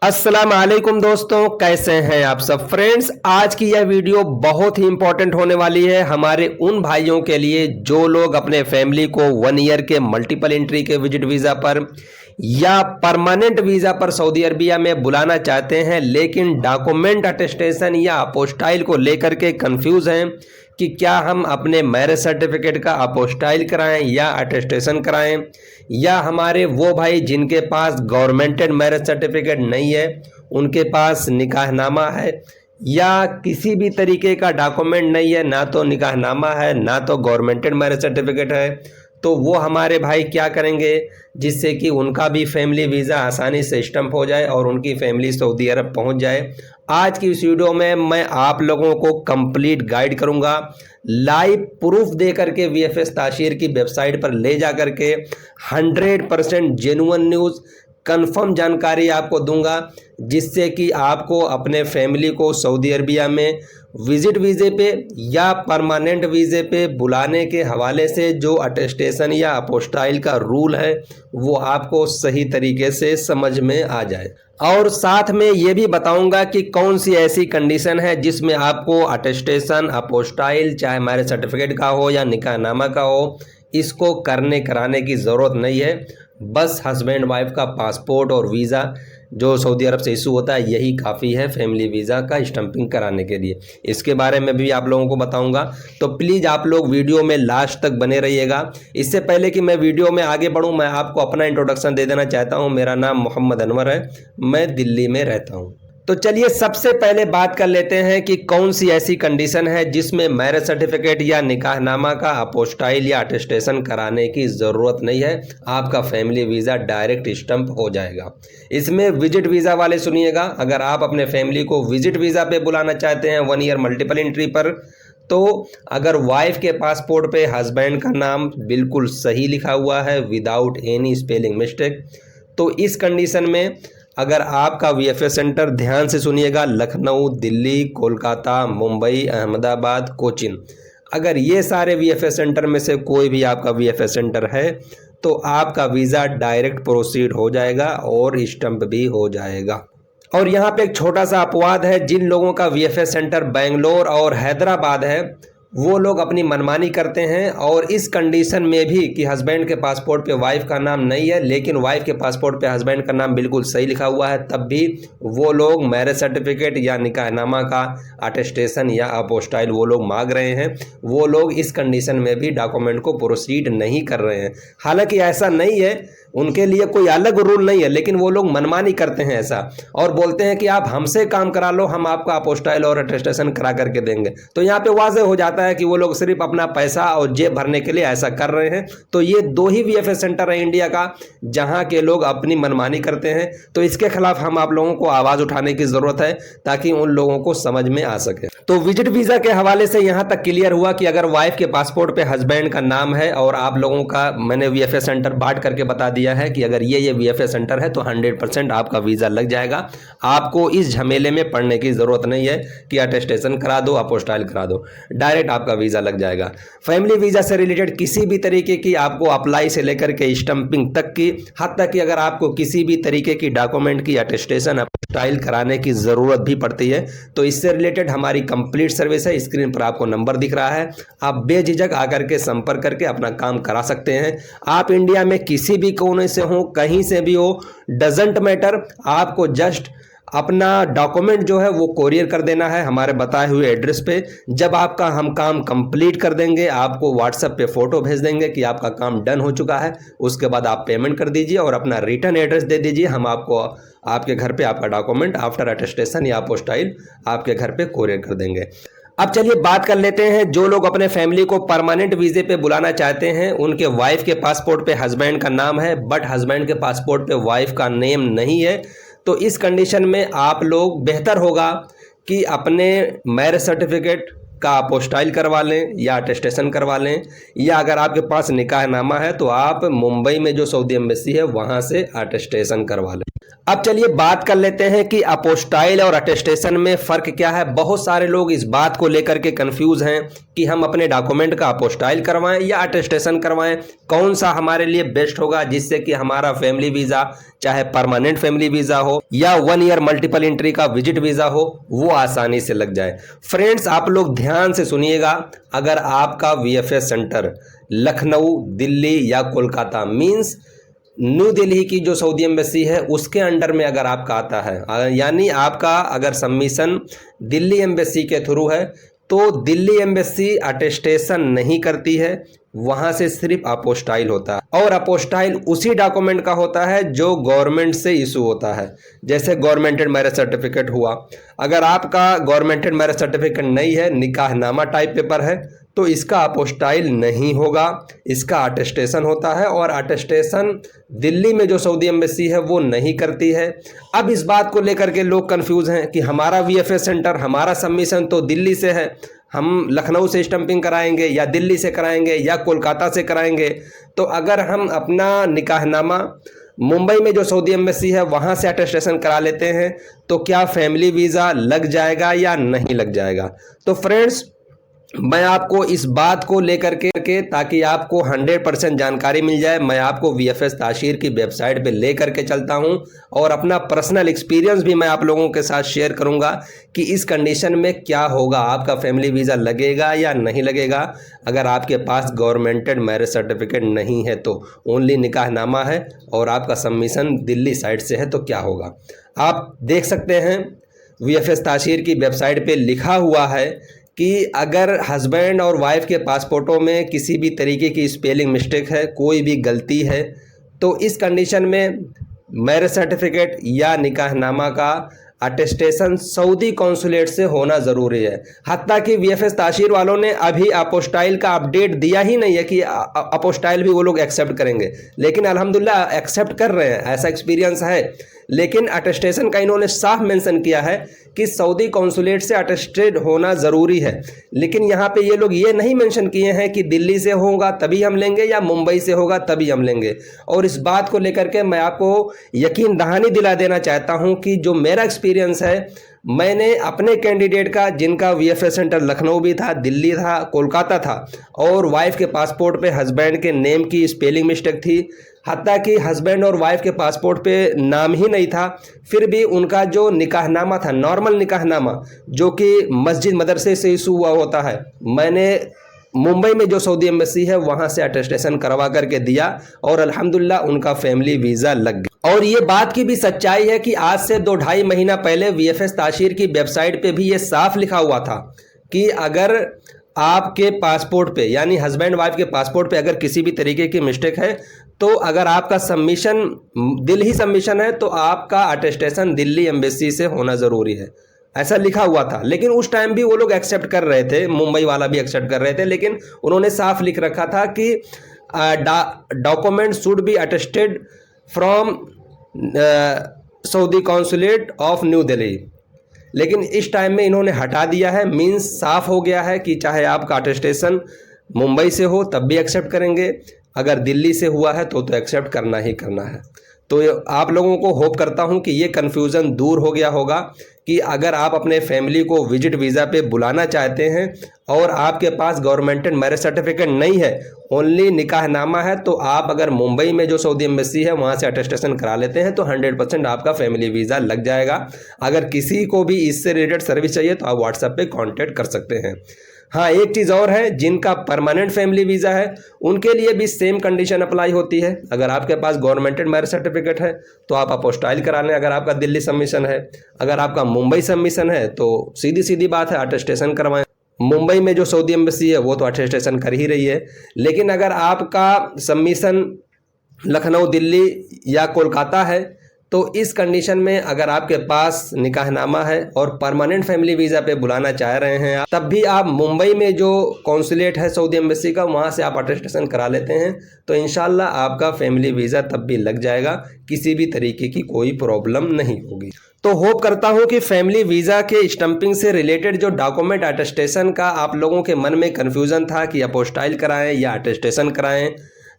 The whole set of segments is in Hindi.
अस्सलाम वालेकुम दोस्तों, कैसे हैं आप सब फ्रेंड्स। आज की यह वीडियो बहुत ही इंपॉर्टेंट होने वाली है हमारे उन भाइयों के लिए जो लोग अपने फैमिली को 1 ईयर के मल्टीपल एंट्री के विजिट वीज़ा पर या परमानेंट वीज़ा पर सऊदी अरबिया में बुलाना चाहते हैं, लेकिन डॉक्यूमेंट अटेस्टेशन या अपोस्टाइल को लेकर के कंफ्यूज हैं कि क्या हम अपने मैरिज सर्टिफिकेट का अपोस्टाइल कराएं या अटेस्टेशन कराएं, या हमारे वो भाई जिनके पास गवर्नमेंटेड मैरिज सर्टिफिकेट नहीं है, उनके पास निकाहनामा है या किसी भी तरीके का डॉक्यूमेंट नहीं है, ना तो निकाहनामा है ना तो गवर्नमेंटेड मैरिज सर्टिफिकेट है, तो वो हमारे भाई क्या करेंगे जिससे कि उनका भी फैमिली वीज़ा आसानी से स्टम्प हो जाए और उनकी फैमिली सऊदी अरब पहुंच जाए। आज की इस वीडियो में मैं आप लोगों को कंप्लीट गाइड करूंगा, लाइव प्रूफ दे करके वीएफएस ताशीर की वेबसाइट पर ले जा करके 100% जेन्युइन न्यूज़ कंफर्म जानकारी आपको दूंगा, जिससे कि आपको अपने फैमिली को सऊदी अरबिया में विजिट वीज़े पे या परमानेंट वीज़े पे बुलाने के हवाले से जो अटेस्टेशन या अपोस्टाइल का रूल है वो आपको सही तरीके से समझ में आ जाए। और साथ में ये भी बताऊंगा कि कौन सी ऐसी कंडीशन है जिसमें आपको अटेस्टेशन अपोस्टाइल चाहे मैरिज सर्टिफिकेट का हो या निकाहनामा का हो, इसको कराने की ज़रूरत नहीं है। बस हस्बैंड वाइफ का पासपोर्ट और वीज़ा जो सऊदी अरब से इशू होता है यही काफ़ी है फैमिली वीज़ा का स्टम्पिंग कराने के लिए। इसके बारे में भी आप लोगों को बताऊंगा, तो प्लीज़ आप लोग वीडियो में लास्ट तक बने रहिएगा। इससे पहले कि मैं वीडियो में आगे बढ़ूं, मैं आपको अपना इंट्रोडक्शन दे देना चाहता हूं। मेरा नाम मोहम्मद अनवर है, मैं दिल्ली में रहता हूं। तो चलिए सबसे पहले बात कर लेते हैं कि कौन सी ऐसी कंडीशन है जिसमें मैरिज सर्टिफिकेट या निकाहनामा का अपोस्टाइल या अटेस्टेशन कराने की ज़रूरत नहीं है, आपका फैमिली वीज़ा डायरेक्ट स्टम्प हो जाएगा। इसमें विजिट वीज़ा वाले सुनिएगा, अगर आप अपने फैमिली को विजिट वीज़ा पे बुलाना चाहते हैं 1 ईयर मल्टीपल एंट्री पर, तो अगर वाइफ के पासपोर्ट पे हस्बैंड का नाम बिल्कुल सही लिखा हुआ है विदाउट एनी स्पेलिंग मिस्टेक, तो इस कंडीशन में अगर आपका वीएफएस सेंटर, ध्यान से सुनिएगा, लखनऊ, दिल्ली, कोलकाता, मुंबई, अहमदाबाद, कोचिन, अगर ये सारे वीएफएस सेंटर में से कोई भी आपका वीएफएस सेंटर है तो आपका वीज़ा डायरेक्ट प्रोसीड हो जाएगा और स्टम्प भी हो जाएगा। और यहाँ पे एक छोटा सा अपवाद है, जिन लोगों का वीएफएस सेंटर बेंगलोर और हैदराबाद है वो लोग अपनी मनमानी करते हैं, और इस कंडीशन में भी कि हस्बैंड के पासपोर्ट पे वाइफ का नाम नहीं है लेकिन वाइफ के पासपोर्ट पे हस्बैंड का नाम बिल्कुल सही लिखा हुआ है, तब भी वो लोग मैरिज सर्टिफिकेट या निकाहनामा का अटेस्टेशन या अपोस्टाइल वो लोग मांग रहे हैं। वो लोग इस कंडीशन में भी डॉक्यूमेंट को प्रोसीड नहीं कर रहे हैं। हालांकि ऐसा नहीं है, उनके लिए कोई अलग रूल नहीं है, लेकिन वो लोग मनमानी करते हैं ऐसा, और बोलते हैं कि आप हमसे काम करा लो, हम आपका अपोस्टाइल और अटेस्टेशन करा करके देंगे। तो यहाँ पे वाज़ेह हो जाता है कि वो लोग सिर्फ अपना पैसा और जेब भरने के लिए ऐसा कर रहे हैं। तो ये 2 ही वीएफएस सेंटर है इंडिया का जहाँ के लोग अपनी मनमानी करते हैं, तो इसके खिलाफ हम आप लोगों को आवाज़ उठाने की ज़रूरत है ताकि उन लोगों को समझ में आ सके। तो विजिट वीज़ा के हवाले से यहाँ तक क्लियर हुआ कि अगर वाइफ के पासपोर्ट पे हस्बैंड का नाम है, और आप लोगों का मैंने वीएफएस सेंटर बांट करके बता दिया है कि अगर ये वीएफएस सेंटर है तो 100% आपका वीज़ा लग जाएगा। आपको इस झमेले में पड़ने की ज़रूरत नहीं है कि अटेस्टेशन करा दो, अपोस्टाइल करा दो, डायरेक्ट आपका वीज़ा लग जाएगा। फैमिली वीज़ा से रिलेटेड किसी भी तरीके की आपको अप्लाई से लेकर के स्टम्पिंग तक की, हद तक कि अगर आपको किसी भी तरीके की डॉक्यूमेंट की अटेस्टेशन अपोस्टाइल कराने की ज़रूरत भी पड़ती है तो इससे रिलेटेड हमारी कंप्लीट सर्विस है। स्क्रीन पर आपको नंबर दिख रहा है, आप बेझिझक आकर के संपर्क करके अपना काम करा सकते हैं। आप इंडिया में किसी भी कोने से हो, कहीं से भी हो, डजंट मैटर, आपको जस्ट अपना डॉक्यूमेंट जो है वो कोरियर कर देना है हमारे बताए हुए एड्रेस पे। जब आपका हम काम कंप्लीट कर देंगे, आपको व्हाट्सएप पे फ़ोटो भेज देंगे कि आपका काम डन हो चुका है, उसके बाद आप पेमेंट कर दीजिए और अपना रिटर्न एड्रेस दे दीजिए। हम आपको आपके घर पे आपका डॉक्यूमेंट आफ्टर अटेस्टेशन या अपोस्टाइल आपके घर पे कोरियर कर देंगे। अब चलिए बात कर लेते हैं, जो लोग अपने फैमिली को परमानेंट वीज़े पे बुलाना चाहते हैं, उनके वाइफ के पासपोर्ट पे हस्बैंड का नाम है बट हस्बैंड के पासपोर्ट पे वाइफ का नेम नहीं है, तो इस कंडीशन में आप लोग बेहतर होगा कि अपने मैरिज सर्टिफिकेट का अपोस्टाइल करवा लें या अटेस्टेशन करवा लें, या अगर आपके पास निकाहनामा है तो आप मुंबई में जो सऊदी एम्बेसी है वहाँ से अटेस्टेशन करवा लें। अब चलिए बात कर लेते हैं कि अपोस्टाइल और अटेस्टेशन में फ़र्क क्या है। बहुत सारे लोग इस बात को लेकर के कंफ्यूज हैं कि हम अपने डॉक्यूमेंट का अपोस्टाइल करवाएं या अटेस्टेशन करवाएं, कौन सा हमारे लिए बेस्ट होगा, जिससे कि हमारा फैमिली वीज़ा, चाहे परमानेंट फैमिली वीज़ा हो या 1 ईयर मल्टीपल एंट्री का विजिट वीज़ा हो, वो आसानी से लग जाए। फ्रेंड्स, आप लोग ध्यान से सुनिएगा। अगर आपका वीएफएस सेंटर लखनऊ, दिल्ली या कोलकाता मीन्स न्यू दिल्ली की जो सऊदी एम्बेसी है उसके अंडर में अगर आपका आता है, यानी आपका अगर सबमिशन दिल्ली एम्बेसी के थ्रू है, तो दिल्ली एम्बेसी अटेस्टेशन नहीं करती है, वहाँ से सिर्फ अपोस्टाइल होता है। और अपोस्टाइल उसी डॉक्यूमेंट का होता है जो गवर्नमेंट से इशू होता है, जैसे गवर्नमेंटेड मैरिज सर्टिफिकेट हुआ। अगर आपका गवर्नमेंटेड मैरिज सर्टिफिकेट नहीं है, निकाहनामा टाइप पेपर है, तो इसका अपोस्टाइल नहीं होगा, इसका अटेस्टेशन होता है। और अटेस्टेशन दिल्ली में जो सऊदी एम्बेसी है वो नहीं करती है। अब इस बात को लेकर के लोग कंफ्यूज हैं कि हमारा वीएफएस सेंटर, हमारा सबमिशन तो दिल्ली से है, हम लखनऊ से स्टंपिंग कराएंगे या दिल्ली से कराएंगे या कोलकाता से कराएंगे। तो अगर हम अपना निकाहनामा मुंबई में जो सऊदी एम्बेसी है वहाँ से अटेस्टेशन करा लेते हैं, तो क्या फैमिली वीज़ा लग जाएगा या नहीं लग जाएगा? तो फ्रेंड्स, मैं आपको इस बात को लेकर के ताकि आपको 100% जानकारी मिल जाए, मैं आपको वीएफएस ताशीर की वेबसाइट पे ले करके चलता हूं और अपना पर्सनल एक्सपीरियंस भी मैं आप लोगों के साथ शेयर करूंगा कि इस कंडीशन में क्या होगा, आपका फैमिली वीज़ा लगेगा या नहीं लगेगा। अगर आपके पास गवर्नमेंटेड मैरिज सर्टिफिकेट नहीं है, तो ओनली निकाहनामा है और आपका सबमिशन दिल्ली साइड से है, तो क्या होगा? आप देख सकते हैं वीएफएस ताशीर की वेबसाइट पर लिखा हुआ है कि अगर हस्बैंड और वाइफ के पासपोर्टों में किसी भी तरीके की स्पेलिंग मिस्टेक है, कोई भी गलती है, तो इस कंडीशन में मैरिज सर्टिफिकेट या निकाहनामा का अटेस्टेशन सऊदी कॉन्सुलेट से होना ज़रूरी है। हत्ता कि वीएफएस ताशीर वालों ने अभी अपोस्टाइल का अपडेट दिया ही नहीं है कि अपोस्टाइल भी वो लोग एक्सेप्ट करेंगे, लेकिन अल्हम्दुलिल्लाह एक्सेप्ट कर रहे हैं, ऐसा एक्सपीरियंस है। लेकिन अटेस्टेशन का इन्होंने साफ मेंशन किया है कि सऊदी कॉन्सुलेट से अटेस्टेड होना ज़रूरी है। लेकिन यहाँ पे ये लोग ये नहीं मेंशन किए हैं कि दिल्ली से होगा तभी हम लेंगे या मुंबई से होगा तभी हम लेंगे। और इस बात को लेकर के मैं आपको यकीन दहानी दिला देना चाहता हूँ कि जो मेरा एक्सपीरियंस है, मैंने अपने कैंडिडेट का, जिनका वीएफएस सेंटर लखनऊ भी था, दिल्ली था, कोलकाता था, और वाइफ के पासपोर्ट पे हस्बैंड के नेम की स्पेलिंग मिस्टेक थी, हत्ता कि हस्बैंड और वाइफ के पासपोर्ट पे नाम ही नहीं था, फिर भी उनका जो निकाहनामा था, नॉर्मल निकाहनामा जो कि मस्जिद मदरसे से इशू हुआ होता है, मैंने मुंबई में जो सऊदी एम्बेसी है वहाँ से अटेस्टेशन करवा करके दिया और अल्हम्दुलिल्लाह उनका फैमिली वीज़ा लग गया। और ये बात की भी सच्चाई है कि आज से 2-2.5 महीना पहले वीएफएस ताशीर की वेबसाइट पे भी ये साफ लिखा हुआ था कि अगर आपके पासपोर्ट पे, यानी हस्बैंड वाइफ के पासपोर्ट पे अगर किसी भी तरीके की मिस्टेक है, तो अगर आपका सबमिशन दिल्ली सबमिशन है, तो आपका अटेस्टेशन दिल्ली एम्बेसी से होना ज़रूरी है, ऐसा लिखा हुआ था। लेकिन उस टाइम भी वो लोग एक्सेप्ट कर रहे थे, मुंबई वाला भी एक्सेप्ट कर रहे थे, लेकिन उन्होंने साफ लिख रखा था कि document should be attested from Saudi consulate of new Delhi. लेकिन इस टाइम में इन्होंने हटा दिया है, मीन्स साफ हो गया है कि चाहे आपका अटेस्टेशन मुंबई से हो तब भी एक्सेप्ट करेंगे, अगर दिल्ली से हुआ है तो एक्सेप्ट करना ही करना है। तो आप लोगों को होप करता हूं कि ये कन्फ्यूज़न दूर हो गया होगा कि अगर आप अपने फैमिली को विजिट वीज़ा पे बुलाना चाहते हैं और आपके पास गवर्नमेंटेड मैरिज सर्टिफिकेट नहीं है, ओनली निकाहनामा है, तो आप अगर मुंबई में जो सऊदी एम्बेसी है वहाँ से अटेस्टेशन करा लेते हैं तो 100% आपका फैमिली वीज़ा लग जाएगा। अगर किसी को भी इससे रिलेटेड सर्विस चाहिए तो आप व्हाट्सएप पे कांटेक्ट कर सकते हैं। हाँ, एक चीज़ और है, जिनका परमानेंट फैमिली वीज़ा है उनके लिए भी सेम कंडीशन अप्लाई होती है। अगर आपके पास गवर्नमेंटेड मैरिज सर्टिफिकेट है तो आप अपोस्टाइल करा लें, अगर आपका दिल्ली सबमिशन है। अगर आपका मुंबई सबमिशन है तो सीधी सीधी बात है, अटेस्टेशन करवाएं। मुंबई में जो सऊदी एम्बेसी है वो तो अटेस्टेशन कर ही रही है, लेकिन अगर आपका सबमिशन लखनऊ, दिल्ली या कोलकाता है, तो इस कंडीशन में अगर आपके पास निकाहनामा है और परमानेंट फैमिली वीज़ा पे बुलाना चाह रहे हैं, तब भी आप मुंबई में जो कॉन्सुलेट है सऊदी एम्बेसी का, वहाँ से आप अटेस्टेशन करा लेते हैं तो इंशाल्लाह आपका फैमिली वीज़ा तब भी लग जाएगा, किसी भी तरीके की कोई प्रॉब्लम नहीं होगी। तो होप करता हूँ कि फैमिली वीज़ा के स्टंपिंग से रिलेटेड जो डॉक्यूमेंट अटेस्टेशन का आप लोगों के मन में कन्फ्यूज़न था कि अपोस्टाइल कराएँ या अटेस्टेशन कराएँ,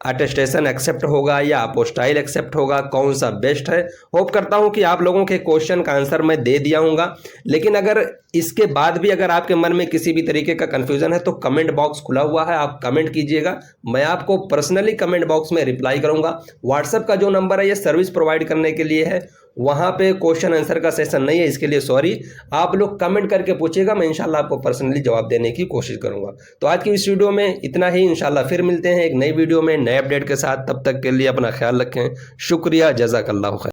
अटेस्टेशन एक्सेप्ट होगा या अपोस्टाइल एक्सेप्ट होगा, कौन सा बेस्ट है। होप करता हूं कि आप लोगों के क्वेश्चन का आंसर मैं दे दिया हूँगा। लेकिन अगर इसके बाद भी अगर आपके मन में किसी भी तरीके का कन्फ्यूज़न है तो कमेंट बॉक्स खुला हुआ है, आप कमेंट कीजिएगा, मैं आपको पर्सनली कमेंट बॉक्स में रिप्लाई करूँगा। व्हाट्सएप का जो नंबर है ये सर्विस प्रोवाइड करने के लिए है, वहाँ पे क्वेश्चन आंसर का सेशन नहीं है, इसके लिए सॉरी। आप लोग कमेंट करके पूछिएगा, मैं इंशाल्लाह आपको पर्सनली जवाब देने की कोशिश करूँगा। तो आज की इस वीडियो में इतना ही, इंशाल्लाह फिर मिलते हैं एक नई वीडियो में नए अपडेट के साथ। तब तक के लिए अपना ख्याल रखें। शुक्रिया, जज़ाकल्लाह खैर।